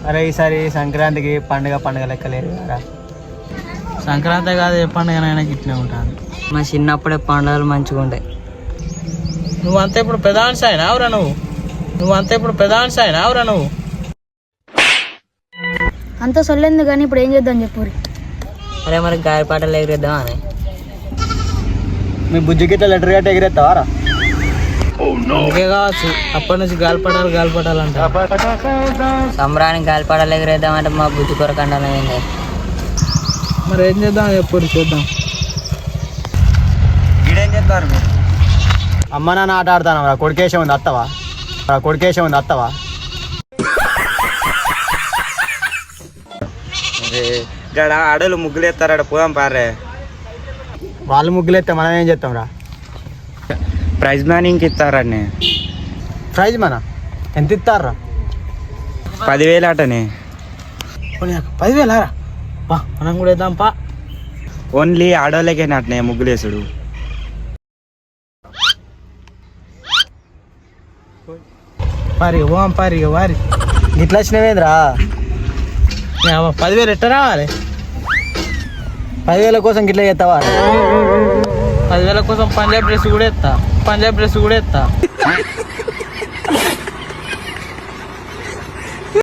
అరే ఈసారి సంక్రాంతికి పండుగ లెక్కలేదు కదా. సంక్రాంతి కాదు ఏ పండుగనైనా గిట్లే ఉంటుంది. మా చిన్నప్పుడే పండుగలు మంచిగా ఉంటాయి. నువ్వంతా ఇప్పుడు పెదాన్స్ అయినావురా నువ్వు. అంత సొల్లేంది కానీ ఇప్పుడు ఏం చేద్దాం చెప్పు. అరే మరి గాయపాటలు ఎగిరేద్దాం అని. మీ బుజ్జికి ఇట్లా లెటర్ గట్ట ఎగిరేస్తావారా? అందుకే కావచ్చు అప్పటి నుంచి గాలిపటాలంట. సంబరానికి గాలిపాటలు ఎగిరేద్దాం అంటే మా బుద్ధి కొరకు అంటానండి. మరి ఏం చేద్దాం ఎప్పుడు చూద్దాం. ఈడేం చేస్తారు మీరు? అమ్మ నాన్న ఆట ఆడతాను కొడుకేశం ఉంది అత్తవా. గడ ఆడోళ్ళు ముగ్గులు ఎత్తారట, పోదాం పారే. వాళ్ళు ముగ్గులు ఎత్తే మనం ఏం చేస్తాం రా? ప్రైజ్ మనీ ఇంక ఇస్తారని. ప్రైజ్ మన ఎంత ఇస్తారా? 10,000 అటనే. 10,000 పా మనం కూడా వేద్దాం పా. ఓన్లీ ఆడోళ్ళకే నటనే ముగ్గులు వేసుడు. పారి వారి ఇట్లా వచ్చినవేంద్రా? 10,000 ఎట్ట రావాలి? 10,000 కోసం గిట్లా చేస్తావా? 10,000 కోసం పంజాబ్ డ్రెస్ కూడా ఎత్తా.